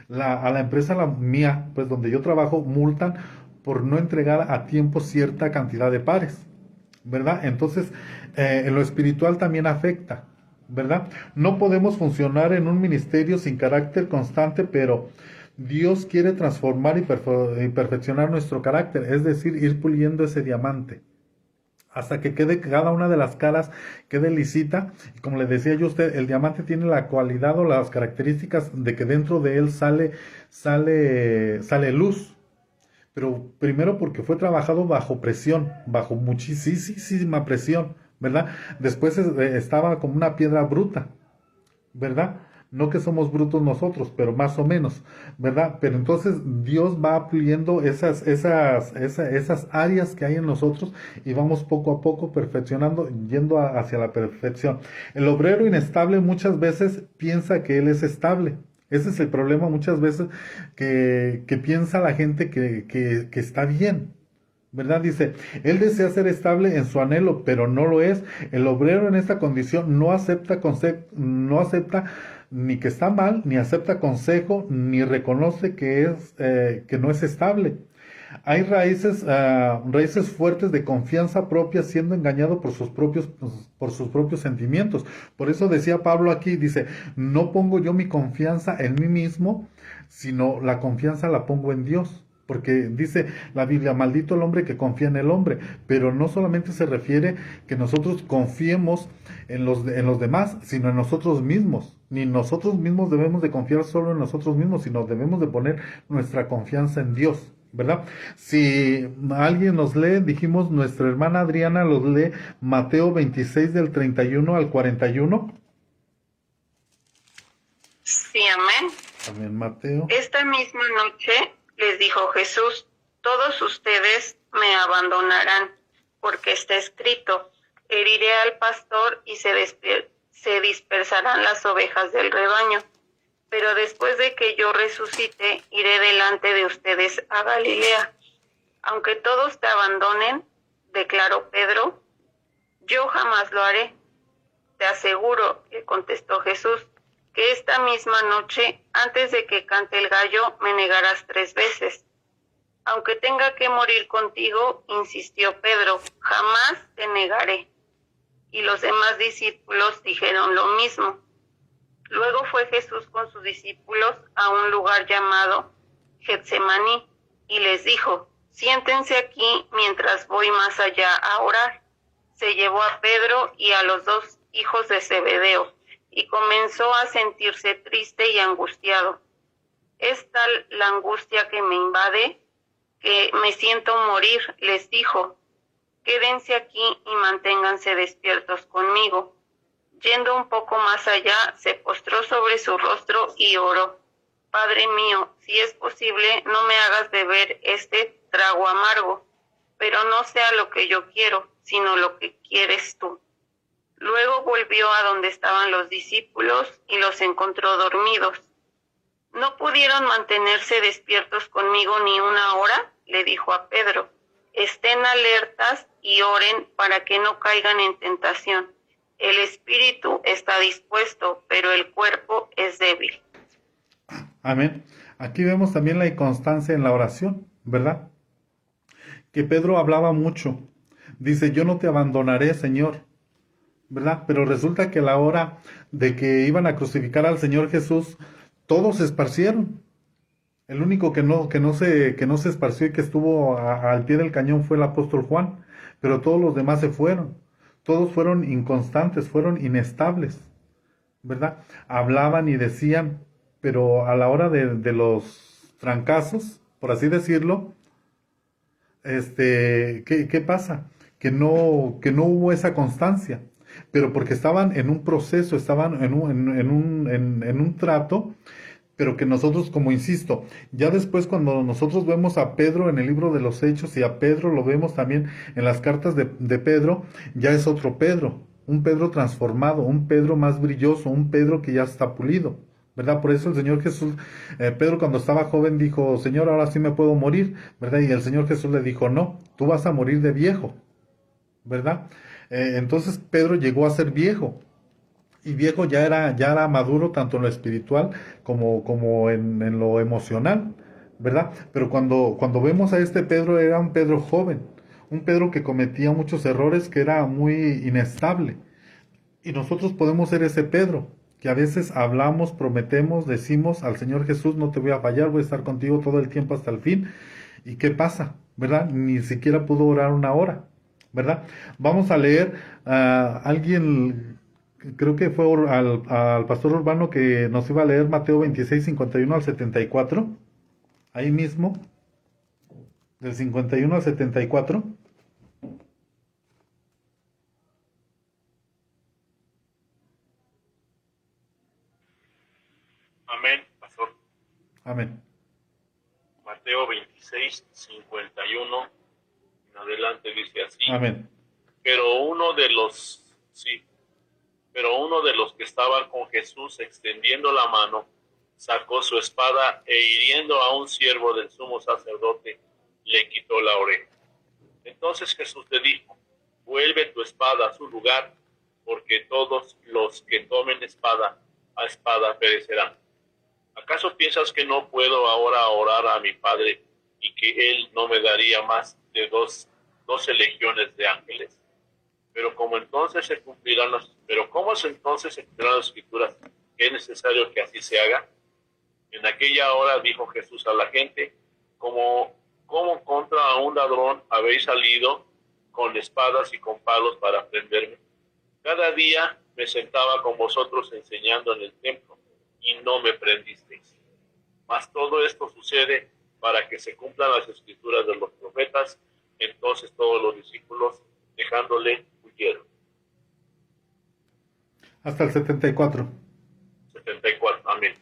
A la empresa la mía, pues donde yo trabajo, multan por no entregar a tiempo cierta cantidad de pares, ¿verdad? Entonces, en lo espiritual también afecta, ¿verdad? No podemos funcionar en un ministerio sin carácter constante, pero Dios quiere transformar y perfeccionar nuestro carácter, es decir, ir puliendo ese diamante hasta que quede cada una de las caras quede lisita. Y como le decía yo a usted, el diamante tiene la cualidad o las características de que dentro de él sale luz. Pero primero porque fue trabajado bajo presión, bajo muchísima presión, ¿verdad? Después estaba como una piedra bruta, ¿verdad? No que somos brutos nosotros, pero más o menos, ¿verdad? Pero entonces Dios va puliendo esas áreas que hay en nosotros, y vamos poco a poco perfeccionando, yendo hacia la perfección. El obrero inestable muchas veces piensa que él es estable. Ese es el problema muchas veces, que piensa la gente que está bien, ¿verdad? Dice, él desea ser estable en su anhelo, pero no lo es. El obrero en esta condición no acepta ni que está mal, ni acepta consejo, ni reconoce que no es estable. Hay raíces fuertes de confianza propia, siendo engañado por sus propios sentimientos. Por eso decía Pablo aquí, dice, no pongo yo mi confianza en mí mismo, sino la confianza la pongo en Dios. Porque dice la Biblia, maldito el hombre que confía en el hombre. Pero no solamente se refiere que nosotros confiemos en los demás, sino en nosotros mismos. Ni nosotros mismos debemos de confiar solo en nosotros mismos, sino debemos de poner nuestra confianza en Dios, ¿verdad? Si alguien nos lee, dijimos, nuestra hermana Adriana los lee Mateo 26 del 31 al 41. Sí, amén. También Mateo. Esta misma noche les dijo Jesús, todos ustedes me abandonarán, porque está escrito, heriré al pastor y se dispersarán las ovejas del rebaño. Pero después de que yo resucite, iré delante de ustedes a Galilea. Aunque todos te abandonen, declaró Pedro, yo jamás lo haré. Te aseguro, le contestó Jesús, que esta misma noche, antes de que cante el gallo, me negarás 3 veces. Aunque tenga que morir contigo, insistió Pedro, jamás te negaré. Y los demás discípulos dijeron lo mismo. Luego fue Jesús con sus discípulos a un lugar llamado Getsemaní y les dijo, siéntense aquí mientras voy más allá a orar. Se llevó a Pedro y a los 2 hijos de Zebedeo y comenzó a sentirse triste y angustiado. Es tal la angustia que me invade que me siento morir, les dijo. Quédense aquí y manténganse despiertos conmigo. Yendo un poco más allá, se postró sobre su rostro y oró. Padre mío, si es posible, no me hagas beber este trago amargo, pero no sea lo que yo quiero, sino lo que quieres tú. Luego volvió a donde estaban los discípulos y los encontró dormidos. ¿No pudieron mantenerse despiertos conmigo ni una hora? Le dijo a Pedro. Estén alertas y oren para que no caigan en tentación. El espíritu está dispuesto, pero el cuerpo es débil. Amén. Aquí vemos también la inconstancia en la oración, ¿verdad? Que Pedro hablaba mucho. Dice, yo no te abandonaré, Señor, ¿verdad? Pero resulta que a la hora de que iban a crucificar al Señor Jesús, todos se esparcieron. El único que no se esparció y que estuvo al pie del cañón fue el apóstol Juan, pero todos los demás se fueron. Todos fueron inconstantes, fueron inestables, ¿verdad? Hablaban y decían, pero a la hora de los trancazos, por así decirlo, ¿qué pasa? Que no hubo esa constancia, pero porque estaban en un proceso, estaban en un trato, pero que nosotros, como insisto, ya después cuando nosotros vemos a Pedro en el libro de los Hechos y a Pedro lo vemos también en las cartas de Pedro, ya es otro Pedro, un Pedro transformado, un Pedro más brilloso, un Pedro que ya está pulido, ¿verdad? Por eso el Señor Jesús, Pedro cuando estaba joven dijo, Señor, ahora sí me puedo morir, ¿verdad? Y el Señor Jesús le dijo, no, tú vas a morir de viejo, ¿verdad? Entonces Pedro llegó a ser viejo, y viejo ya era maduro tanto en lo espiritual como en lo emocional, ¿verdad? Pero cuando vemos a este Pedro, era un Pedro joven, un Pedro que cometía muchos errores, que era muy inestable. Y nosotros podemos ser ese Pedro, que a veces hablamos, prometemos, decimos al Señor Jesús, no te voy a fallar, voy a estar contigo todo el tiempo hasta el fin. ¿Y qué pasa? ¿Verdad? Ni siquiera pudo orar una hora, ¿verdad? Vamos a leer a alguien, creo que fue al pastor Urbano que nos iba a leer Mateo 26, 51 al 74, ahí mismo, del 51 al 74. Amén, pastor. Amén. Mateo 26, 51 en adelante dice así. Amén. Pero uno de los, sí, pero uno de los que estaban con Jesús extendiendo la mano, sacó su espada e hiriendo a un siervo del sumo sacerdote, le quitó la oreja. Entonces Jesús le dijo, vuelve tu espada a su lugar, porque todos los que tomen espada, a espada perecerán. ¿Acaso piensas que no puedo ahora orar a mi Padre y que Él no me daría más de 12 legiones de ángeles? ¿Cómo entonces se cumplirán las escrituras que es necesario que así se haga? En aquella hora dijo Jesús a la gente, ¿cómo contra un ladrón habéis salido con espadas y con palos para prenderme? Cada día me sentaba con vosotros enseñando en el templo, y no me prendisteis. Mas todo esto sucede para que se cumplan las escrituras de los profetas. Entonces todos los discípulos, dejándole, huyeron. Hasta el 74. 74, amén.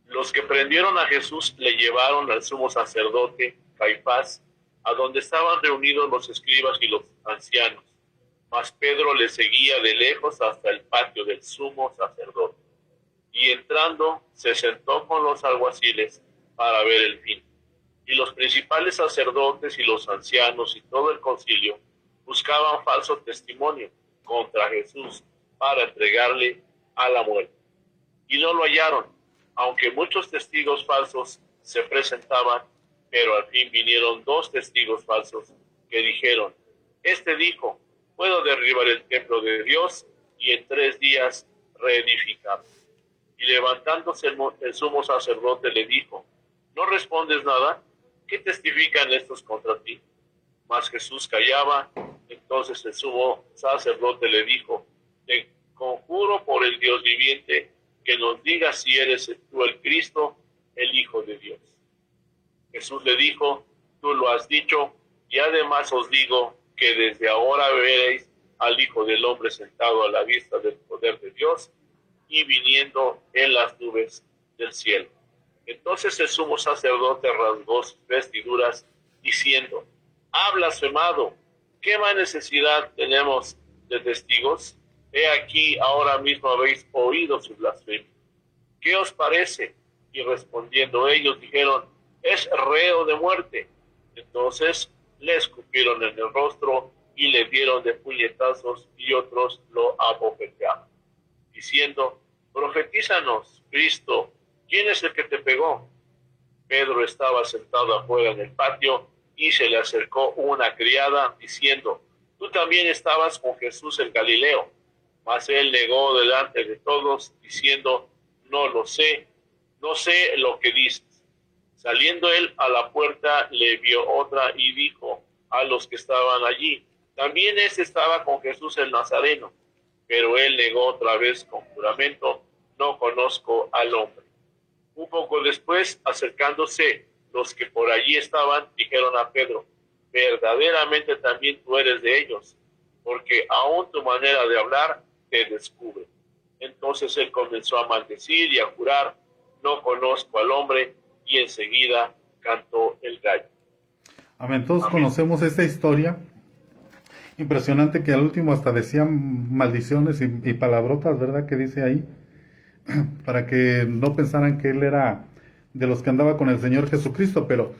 Los que prendieron a Jesús le llevaron al sumo sacerdote Caifás, a donde estaban reunidos los escribas y los ancianos. Mas Pedro le seguía de lejos hasta el patio del sumo sacerdote. Y entrando, se sentó con los alguaciles para ver el fin. Y los principales sacerdotes y los ancianos y todo el concilio buscaban falso testimonio contra Jesús para entregarle a la muerte. Y no lo hallaron, aunque muchos testigos falsos se presentaban, pero al fin vinieron 2 testigos falsos que dijeron, este dijo, puedo derribar el templo de Dios y en 3 días reedificarlo. Y levantándose el sumo sacerdote le dijo, ¿no respondes nada? ¿Qué testifican estos contra ti? Mas Jesús callaba. Entonces el sumo sacerdote le dijo, te conjuro por el Dios viviente que nos digas si eres tú el Cristo, el Hijo de Dios. Jesús le dijo, tú lo has dicho, y además os digo que desde ahora veréis al Hijo del Hombre sentado a la vista del poder de Dios y viniendo en las nubes del cielo. Entonces el sumo sacerdote rasgó sus vestiduras, diciendo, ha blasfemado, ¿qué más necesidad tenemos de testigos? He aquí, ahora mismo habéis oído su blasfemia. ¿Qué os parece? Y respondiendo ellos dijeron, es reo de muerte. Entonces le escupieron en el rostro y le dieron de puñetazos, y otros lo abofeteaban, diciendo, profetízanos, Cristo, ¿quién es el que te pegó? Pedro estaba sentado afuera en el patio, y se le acercó una criada, diciendo, tú también estabas con Jesús el Galileo. Mas él negó delante de todos, diciendo, no lo sé, no sé lo que dices. Saliendo él a la puerta, le vio otra y dijo a los que estaban allí, también estaba con Jesús el Nazareno. Pero él negó otra vez con juramento, no conozco al hombre. Un poco después, acercándose los que por allí estaban, dijeron a Pedro, verdaderamente también tú eres de ellos, porque aún tu manera de hablar te descubre. Entonces él comenzó a maldecir y a jurar, no conozco al hombre, y enseguida cantó el gallo. Amén. Todos Amén. Conocemos esta historia. Impresionante que al último hasta decían maldiciones y palabrotas, ¿verdad? Que dice ahí. para que no pensaran que él era de los que andaba con el Señor Jesucristo, pero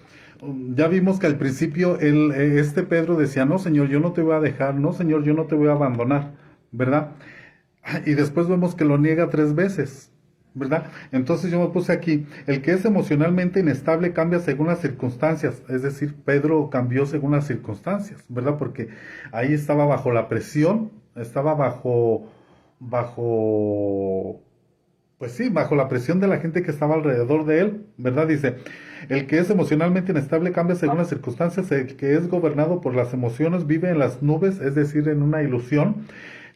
ya vimos que al principio este Pedro decía, no Señor, yo no te voy a dejar, no Señor, yo no te voy a abandonar, ¿verdad? Y después vemos que lo niega 3 veces, ¿verdad? Entonces yo me puse aquí, el que es emocionalmente inestable cambia según las circunstancias, es decir, Pedro cambió según las circunstancias, ¿verdad? Porque ahí estaba bajo la presión, estaba pues sí, bajo la presión de la gente que estaba alrededor de él, ¿verdad? Dice, el que es emocionalmente inestable cambia según las circunstancias, el que es gobernado por las emociones vive en las nubes, es decir, en una ilusión,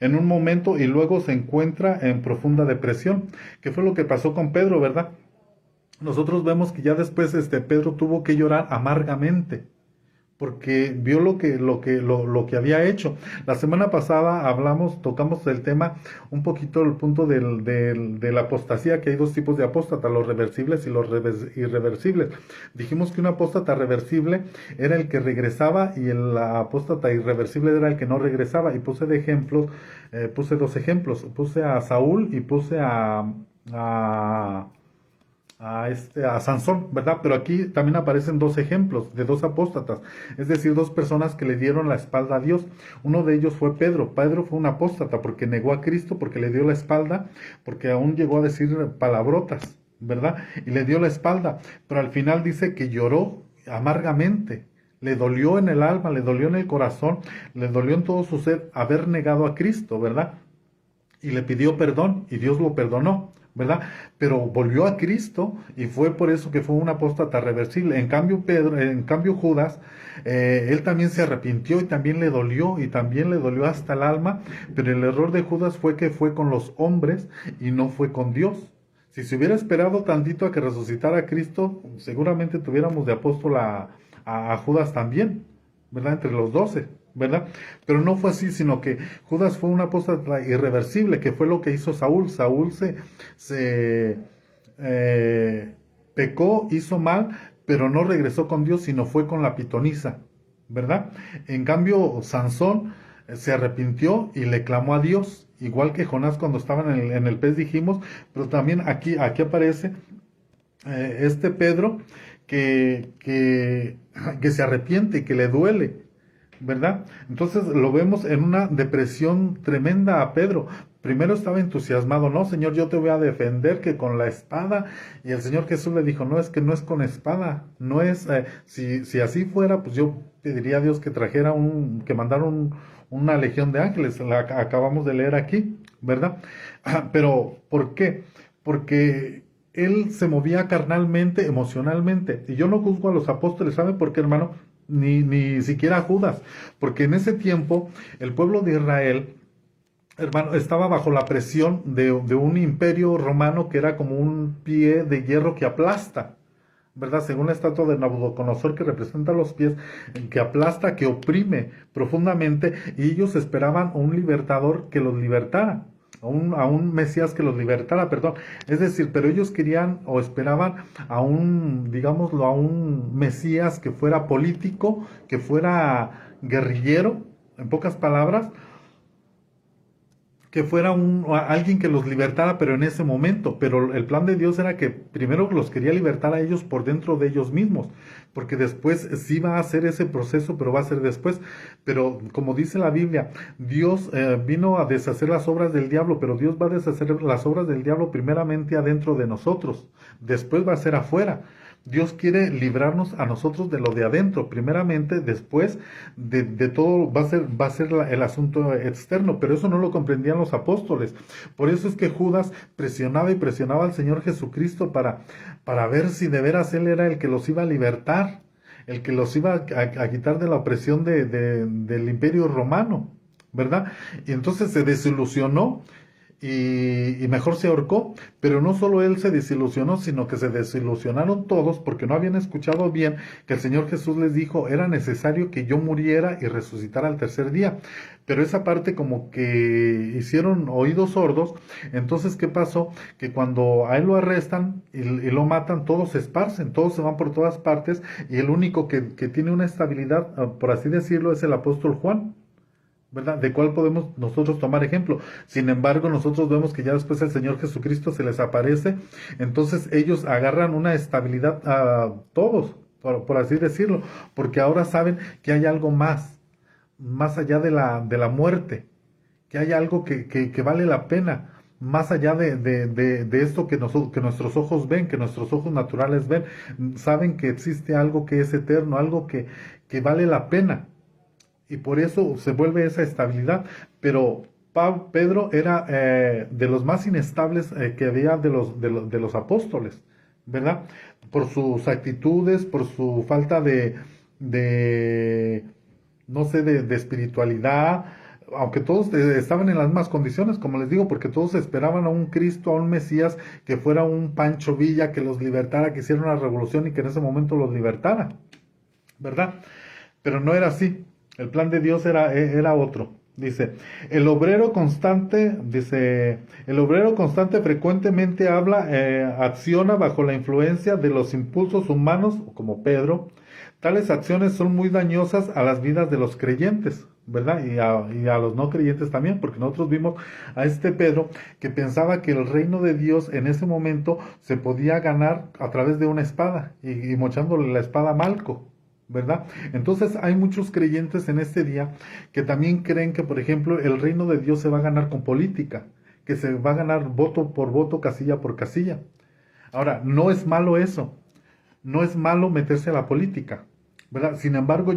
en un momento y luego se encuentra en profunda depresión. ¿Qué fue lo que pasó con Pedro, verdad? Nosotros vemos que ya después Pedro tuvo que llorar amargamente porque vio lo que había hecho. La semana pasada tocamos el tema, un poquito el punto de la apostasía, que hay 2 tipos de apóstatas, los reversibles y los irreversibles. Dijimos que un apóstata reversible era el que regresaba y el apóstata irreversible era el que no regresaba. Y puse 2 ejemplos, puse a Saúl y puse a Sansón, ¿verdad? Pero aquí también aparecen 2 ejemplos de 2 apóstatas, es decir, 2 personas que le dieron la espalda a Dios. Uno de ellos fue Pedro. Pedro fue un apóstata porque negó a Cristo, porque le dio la espalda, porque aún llegó a decir palabrotas, ¿verdad? Y le dio la espalda, pero al final dice que lloró amargamente. Le dolió en el alma, le dolió en el corazón, le dolió en todo su ser haber negado a Cristo, ¿verdad? Y le pidió perdón y Dios lo perdonó, ¿verdad? Pero volvió a Cristo y fue por eso que fue un apóstata reversible. En cambio Judas, él también se arrepintió y también le dolió hasta el alma, pero el error de Judas fue que fue con los hombres y no fue con Dios. Si se hubiera esperado tantito a que resucitara a Cristo, seguramente tuviéramos de apóstol a Judas también, ¿verdad? Entre los 12. ¿Verdad? Pero no fue así, sino que Judas fue un apóstata irreversible, que fue lo que hizo Saúl. Saúl pecó, hizo mal, pero no regresó con Dios, sino fue con la pitonisa, ¿verdad? En cambio, Sansón se arrepintió y le clamó a Dios, igual que Jonás cuando estaba en el pez dijimos, pero también aquí aparece Pedro que se arrepiente y que le duele, ¿verdad? Entonces lo vemos en una depresión tremenda a Pedro. Primero estaba entusiasmado, no, Señor, yo te voy a defender que con la espada. Y el Señor Jesús le dijo, no, es que no es con espada, no es, si así fuera, pues yo pediría a Dios que que mandara una legión de ángeles, la acabamos de leer aquí, ¿verdad? Pero, ¿por qué? Porque él se movía carnalmente, emocionalmente. Y yo no juzgo a los apóstoles, ¿sabe por qué, hermano? Ni siquiera a Judas, porque en ese tiempo el pueblo de Israel, hermano, estaba bajo la presión de un imperio romano que era como un pie de hierro que aplasta, ¿verdad? Según la estatua de Nabucodonosor, que representa los pies, que aplasta, que oprime profundamente, y ellos esperaban a un libertador que los libertara, a un Mesías que los libertara, perdón. Es decir, pero ellos querían o esperaban a un Mesías que fuera político, que fuera guerrillero, en pocas palabras, que fuera alguien que los libertara, pero en ese momento. Pero el plan de Dios era que primero los quería libertar a ellos por dentro de ellos mismos, porque después sí va a hacer ese proceso, pero va a ser después. Pero como dice la Biblia, Dios vino a deshacer las obras del diablo, pero Dios va a deshacer las obras del diablo primeramente adentro de nosotros, después va a ser afuera. Dios quiere librarnos a nosotros de lo de adentro, primeramente, después de todo va a ser el asunto externo, pero eso no lo comprendían los apóstoles. Por eso es que Judas presionaba y presionaba al Señor Jesucristo para ver si de veras Él era el que los iba a libertar, el que los iba a quitar de la opresión del imperio romano, ¿verdad? Y entonces se desilusionó. Y mejor se ahorcó, pero no solo él se desilusionó, sino que se desilusionaron todos porque no habían escuchado bien que el Señor Jesús les dijo, era necesario que yo muriera y resucitara al tercer día. Pero esa parte como que hicieron oídos sordos. Entonces, ¿qué pasó? Que cuando a él lo arrestan y lo matan, todos se esparcen, todos se van por todas partes, y el único que tiene una estabilidad, por así decirlo, es el apóstol Juan, ¿verdad? ¿De cuál podemos nosotros tomar ejemplo? Sin embargo, nosotros vemos que ya después el Señor Jesucristo se les aparece, entonces ellos agarran una estabilidad a todos, por así decirlo, porque ahora saben que hay algo más allá de la muerte, que hay algo que vale la pena, más allá de esto que nuestros ojos ven, que nuestros ojos naturales ven, saben que existe algo que es eterno, algo que vale la pena, y por eso se vuelve esa estabilidad. Pero Pedro era de los más inestables que había de los apóstoles, ¿verdad? Por sus actitudes, por su falta de no sé, de espiritualidad, aunque todos estaban en las mismas condiciones, como les digo, porque todos esperaban a un Cristo, a un Mesías, que fuera un Pancho Villa, que los libertara, que hiciera una revolución y que en ese momento los libertara, ¿verdad? Pero no era así. El plan de Dios era otro. Dice, el obrero constante frecuentemente acciona bajo la influencia de los impulsos humanos, como Pedro. Tales acciones son muy dañosas a las vidas de los creyentes, ¿verdad? Y a los no creyentes también, porque nosotros vimos a este Pedro que pensaba que el reino de Dios en ese momento se podía ganar a través de una espada y mochándole la espada a Malco, ¿verdad? Entonces hay muchos creyentes en este día que también creen que, por ejemplo, el reino de Dios se va a ganar con política, que se va a ganar voto por voto, casilla por casilla. Ahora, no es malo eso, no es malo meterse a la política, ¿verdad? Sin embargo,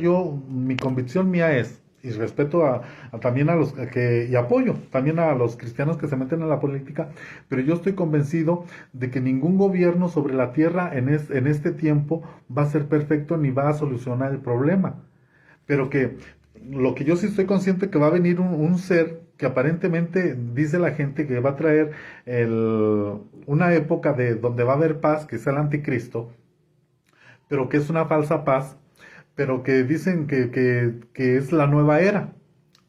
mi convicción mía es, y respeto también a los y apoyo también a los cristianos que se meten en la política, pero yo estoy convencido de que ningún gobierno sobre la tierra en este tiempo va a ser perfecto ni va a solucionar el problema, pero que lo que yo sí estoy consciente que va a venir un ser que aparentemente dice la gente que va a traer una época donde va a haber paz, que es el anticristo, pero que es una falsa paz, pero que dicen que es la nueva era,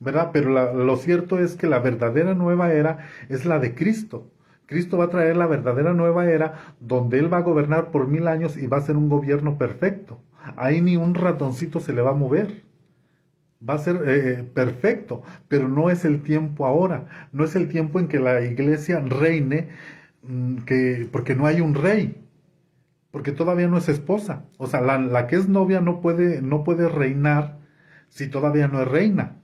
¿verdad? Pero lo cierto es que la verdadera nueva era es la de Cristo. Cristo va a traer la verdadera nueva era donde Él va a gobernar por 1000 años y va a ser un gobierno perfecto. Ahí ni un ratoncito se le va a mover. Va a ser perfecto, pero no es el tiempo ahora. No es el tiempo en que la iglesia reine, porque no hay un rey. Porque todavía no es esposa. O sea, la que es novia no puede reinar si todavía no es reina.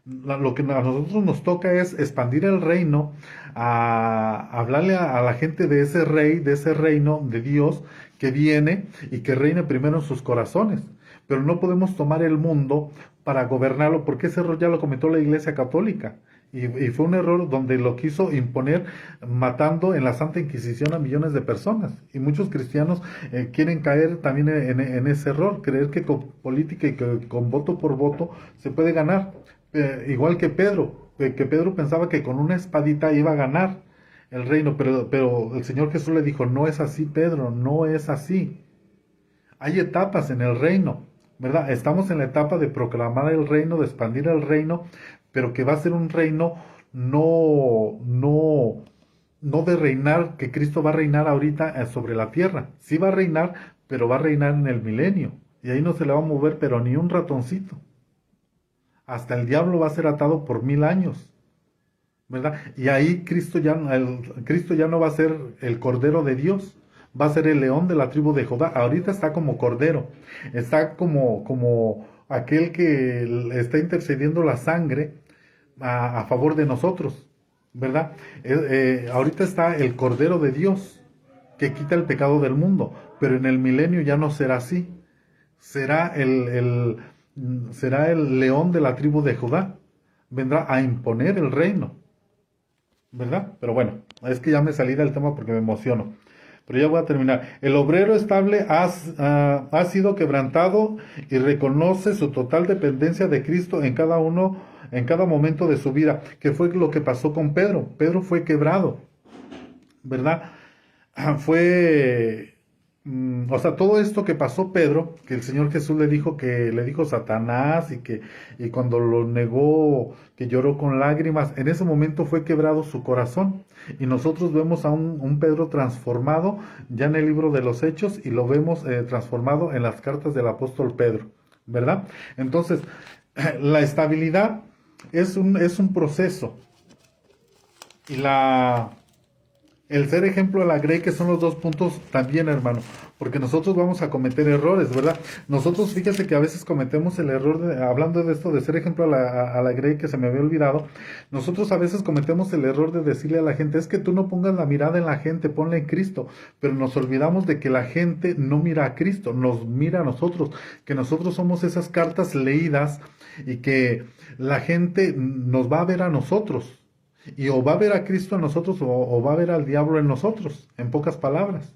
Lo que a nosotros nos toca es expandir el reino, a hablarle a la gente de ese rey, de ese reino de Dios que viene y que reine primero en sus corazones. Pero no podemos tomar el mundo para gobernarlo, porque ese error ya lo cometió la Iglesia Católica. Y fue un error donde lo quiso imponer matando en la Santa Inquisición a millones de personas. Y muchos cristianos quieren caer también en ese error, creer que con política y que con voto por voto se puede ganar. Igual que Pedro pensaba que con una espadita iba a ganar el reino, pero el Señor Jesús le dijo, no es así, Pedro, no es así. Hay etapas en el reino, ¿verdad? Estamos en la etapa de proclamar el reino, de expandir el reino, pero que va a ser un reino no de reinar, que Cristo va a reinar ahorita sobre la tierra. Sí va a reinar, pero va a reinar en el milenio. Y ahí no se le va a mover, pero ni un ratoncito. Hasta el diablo va a ser atado por 1000 años, ¿verdad? Y ahí Cristo ya no va a ser el Cordero de Dios, va a ser el león de la tribu de Judá. Ahorita está como Cordero, está como aquel que está intercediendo la sangre a favor de nosotros, ¿verdad? Ahorita está el Cordero de Dios que quita el pecado del mundo, pero en el milenio ya no será así. Será el león de la tribu de Judá. Vendrá a imponer el reino, ¿verdad? Pero bueno, es que ya me salí del tema porque me emociono. Pero ya voy a terminar. El obrero estable ha sido quebrantado y reconoce su total dependencia de Cristo en cada momento de su vida, que fue lo que pasó con Pedro. Pedro fue quebrado, ¿verdad? O sea, todo esto que pasó Pedro, que el Señor Jesús le dijo Satanás y cuando lo negó, que lloró con lágrimas, en ese momento fue quebrado su corazón. Y nosotros vemos a un Pedro transformado ya en el libro de los Hechos y lo vemos transformado en las cartas del apóstol Pedro, ¿verdad? Entonces, la estabilidad es un proceso. Y el ser ejemplo de la Grey, que son los dos puntos también, hermano, porque nosotros vamos a cometer errores, ¿verdad? Nosotros, fíjate que a veces cometemos el error, hablando de esto, de ser ejemplo a la Grey, que se me había olvidado, nosotros a veces cometemos el error de decirle a la gente, es que tú no pongas la mirada en la gente, ponla en Cristo, pero nos olvidamos de que la gente no mira a Cristo, nos mira a nosotros, que nosotros somos esas cartas leídas y que la gente nos va a ver a nosotros. Y o va a ver a Cristo en nosotros o va a ver al diablo en nosotros, en pocas palabras,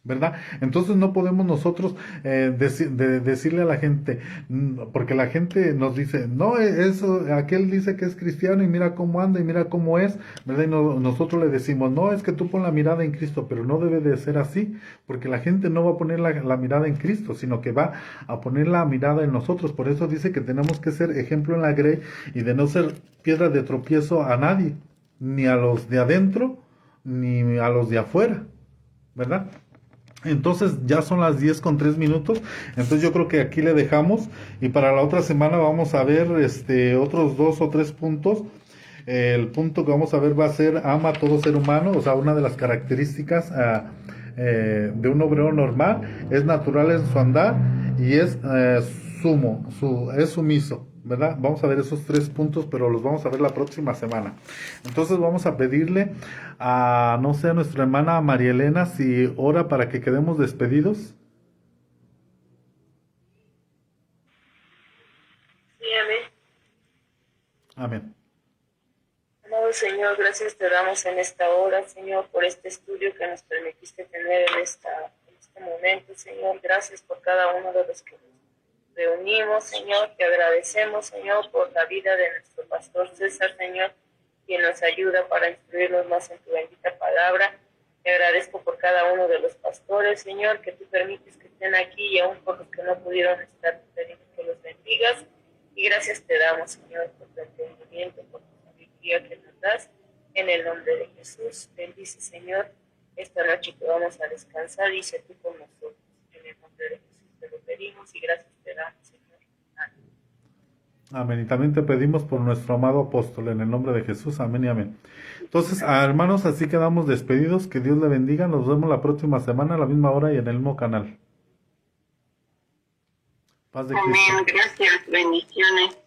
¿verdad? Entonces no podemos nosotros decirle a la gente, porque la gente nos dice, no, eso, aquel dice que es cristiano y mira cómo anda y mira cómo es, ¿verdad? Y nosotros le decimos, no, es que tú pon la mirada en Cristo, pero no debe de ser así, porque la gente no va a poner la mirada en Cristo, sino que va a poner la mirada en nosotros. Por eso dice que tenemos que ser ejemplo en la Grey y de no ser piedra de tropiezo a nadie, ni a los de adentro, ni a los de afuera, ¿verdad? Entonces ya son las 10:03. Entonces yo creo que aquí le dejamos. Y para la otra semana vamos a ver otros 2 o 3 puntos. El punto que vamos a ver va a ser ama a todo ser humano. O sea, una de las características de un obrero normal es natural en su andar y es es sumiso, ¿verdad? Vamos a ver esos 3 puntos, pero los vamos a ver la próxima semana. Entonces vamos a pedirle a, no sé, a nuestra hermana María Elena si ora para que quedemos despedidos. Sí, amén. Amén. Amado Señor, gracias te damos en esta hora, Señor, por este estudio que nos permitiste tener en este momento, Señor. Gracias por cada uno de los que nos reunimos, Señor. Te agradecemos, Señor, por la vida de nuestro pastor César, Señor, quien nos ayuda para instruirnos más en tu bendita palabra. Te agradezco por cada uno de los pastores, Señor, que tú permites que estén aquí y aún por los que no pudieron estar, te pedimos que los bendigas. Y gracias te damos, Señor, por tu entendimiento, por tu sabiduría que nos das. En el nombre de Jesús, bendice, Señor, esta noche que vamos a descansar y sé tú con nosotros. En el nombre de Jesús te lo pedimos y gracias te damos, Señor. Amén. Amén. Y también te pedimos por nuestro amado apóstol, en el nombre de Jesús. Amén y amén. Entonces, hermanos, así quedamos despedidos. Que Dios le bendiga. Nos vemos la próxima semana a la misma hora y en el mismo canal. Paz de Cristo. Amén. Gracias. Bendiciones.